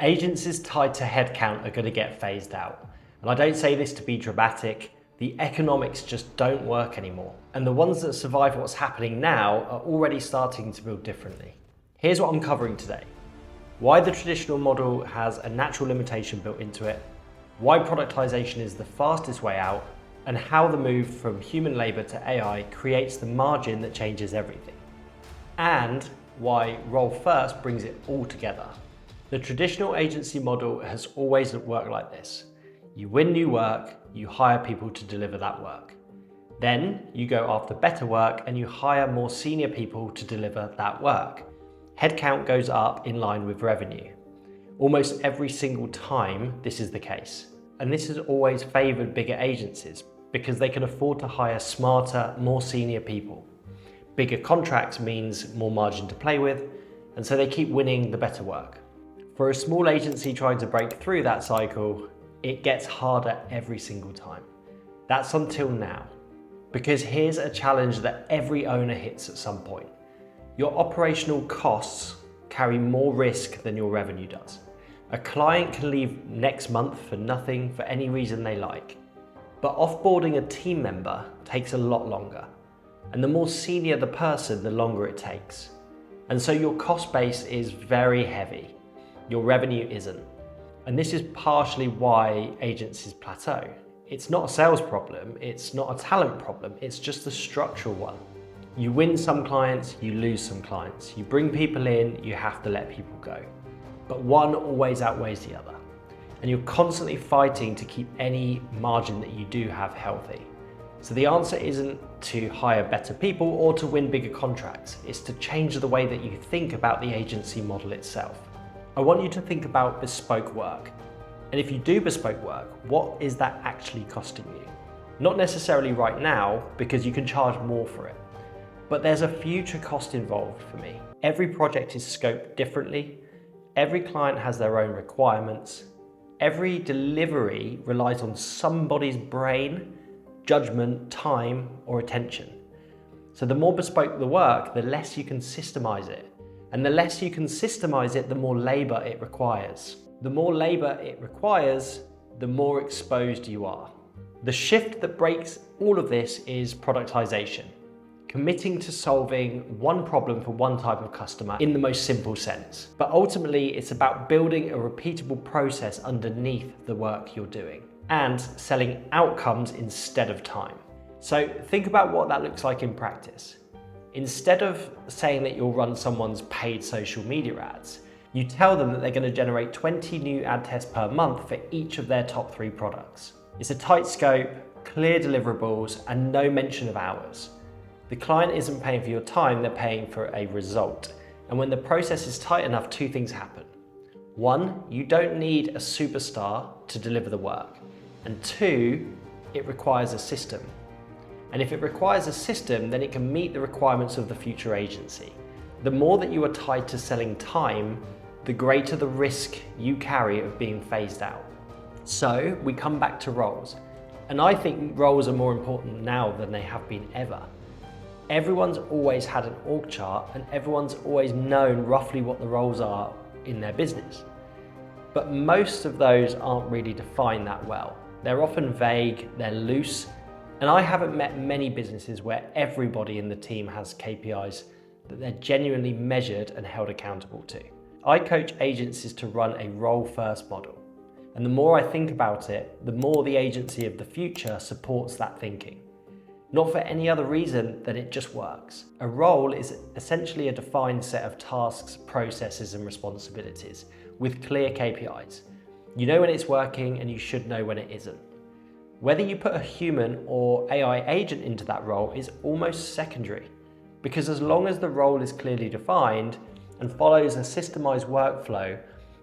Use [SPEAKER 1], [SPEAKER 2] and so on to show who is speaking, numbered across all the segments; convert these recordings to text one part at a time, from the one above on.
[SPEAKER 1] Agencies tied to headcount are going to get phased out. And I don't say this to be dramatic, the economics just don't work anymore. And the ones that survive what's happening now are already starting to build differently. Here's what I'm covering today. Why the traditional model has a natural limitation built into it, why productization is the fastest way out, and how the move from human labor to AI creates the margin that changes everything. And why role first brings it all together. The traditional agency model has always worked like this. You win new work, you hire people to deliver that work. Then you go after better work and you hire more senior people to deliver that work. Headcount goes up in line with revenue. Almost every single time this is the case. And this has always favored bigger agencies because they can afford to hire smarter, more senior people. Bigger contracts means more margin to play with, and so they keep winning the better work. For a small agency trying to break through that cycle, it gets harder every single time. That's until now. Because here's a challenge that every owner hits at some point. Your operational costs carry more risk than your revenue does. A client can leave next month for nothing for any reason they like. But offboarding a team member takes a lot longer. And the more senior the person, the longer it takes. And so your cost base is very heavy. Your revenue isn't. And this is partially why agencies plateau. It's not a sales problem, it's not a talent problem, it's just a structural one. You win some clients, you lose some clients. You bring people in, you have to let people go. But one always outweighs the other. And you're constantly fighting to keep any margin that you do have healthy. So the answer isn't to hire better people or to win bigger contracts. It's to change the way that you think about the agency model itself. I want you to think about bespoke work. And if you do bespoke work, what is that actually costing you? Not necessarily right now, because you can charge more for it. But there's a future cost involved for me. Every project is scoped differently. Every client has their own requirements. Every delivery relies on somebody's brain, judgment, time, or attention. So the more bespoke the work, the less you can systemize it. And the less you can systemize it, the more labor it requires. The more labor it requires, the more exposed you are. The shift that breaks all of this is productization. Committing to solving one problem for one type of customer in the most simple sense. But ultimately, it's about building a repeatable process underneath the work you're doing and selling outcomes instead of time. So think about what that looks like in practice. Instead of saying that you'll run someone's paid social media ads, you tell them that they're going to generate 20 new ad tests per month for each of their top 3 products. It's a tight scope, clear deliverables, and no mention of hours. The client isn't paying for your time, they're paying for a result. And when the process is tight enough, 2 things happen. 1, you don't need a superstar to deliver the work. And 2, it requires a system. And if it requires a system, then it can meet the requirements of the future agency. The more that you are tied to selling time, the greater the risk you carry of being phased out. So we come back to roles. And I think roles are more important now than they have been ever. Everyone's always had an org chart and everyone's always known roughly what the roles are in their business. But most of those aren't really defined that well. They're often vague, they're loose, and I haven't met many businesses where everybody in the team has KPIs that they're genuinely measured and held accountable to. I coach agencies to run a role-first model. And the more I think about it, the more the agency of the future supports that thinking. Not for any other reason than it just works. A role is essentially a defined set of tasks, processes, and responsibilities with clear KPIs. You know when it's working and you should know when it isn't. Whether you put a human or AI agent into that role is almost secondary, because as long as the role is clearly defined and follows a systemized workflow,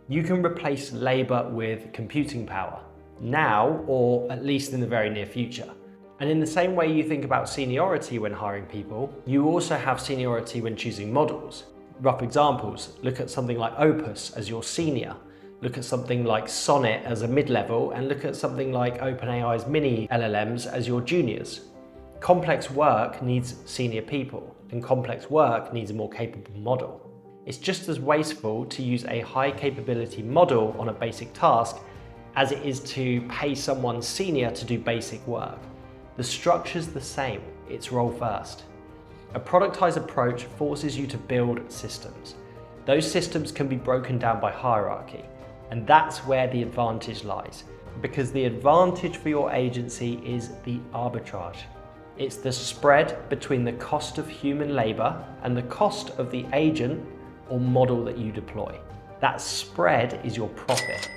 [SPEAKER 1] you can replace labor with computing power, now or at least in the very near future. And in the same way you think about seniority when hiring people, you also have seniority when choosing models. Rough examples, look at something like Opus as your senior, look at something like Sonnet as a mid-level, and look at something like OpenAI's mini LLMs as your juniors. Complex work needs senior people, and complex work needs a more capable model. It's just as wasteful to use a high capability model on a basic task as it is to pay someone senior to do basic work. The structure's the same, it's role first. A productized approach forces you to build systems. Those systems can be broken down by hierarchy, and that's where the advantage lies. Because the advantage for your agency is the arbitrage. It's the spread between the cost of human labor and the cost of the agent or model that you deploy. That spread is your profit.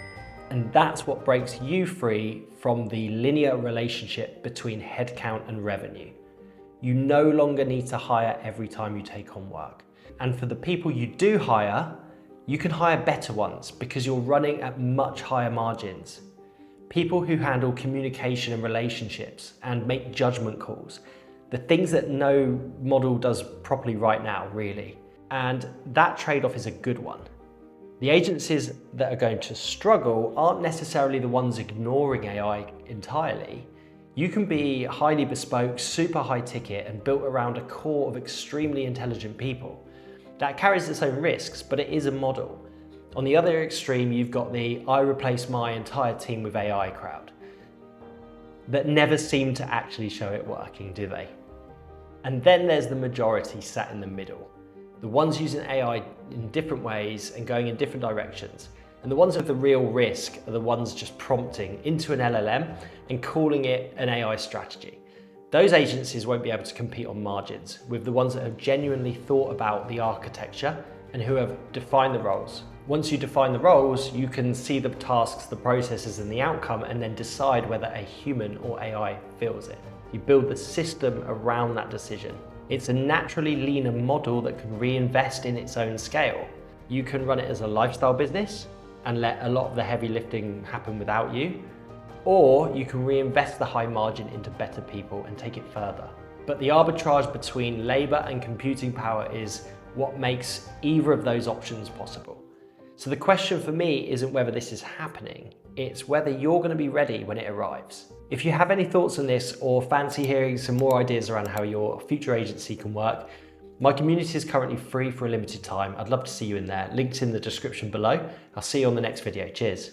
[SPEAKER 1] And that's what breaks you free from the linear relationship between headcount and revenue. You no longer need to hire every time you take on work. And for the people you do hire, you can hire better ones because you're running at much higher margins. People who handle communication and relationships and make judgment calls, the things that no model does properly right now, really. And that trade-off is a good one. The agencies that are going to struggle aren't necessarily the ones ignoring AI entirely. You can be highly bespoke, super high ticket, and built around a core of extremely intelligent people. That carries its own risks, but it is a model. On the other extreme, you've got the I replace my entire team with AI crowd that never seem to actually show it working, do they? And then there's the majority sat in the middle. The ones using AI in different ways and going in different directions. And the ones with the real risk are the ones just prompting into an LLM and calling it an AI strategy. Those agencies won't be able to compete on margins with the ones that have genuinely thought about the architecture and who have defined the roles. Once you define the roles, you can see the tasks, the processes, and the outcome, and then decide whether a human or AI fills it. You build the system around that decision. It's a naturally leaner model that can reinvest in its own scale. You can run it as a lifestyle business and let a lot of the heavy lifting happen without you, or you can reinvest the high margin into better people and take it further. But the arbitrage between labor and computing power is what makes either of those options possible. So the question for me isn't whether this is happening, it's whether you're going to be ready when it arrives. If you have any thoughts on this or fancy hearing some more ideas around how your future agency can work, my community is currently free for a limited time. I'd love to see you in there. Link's in the description below. I'll see you on the next video. Cheers.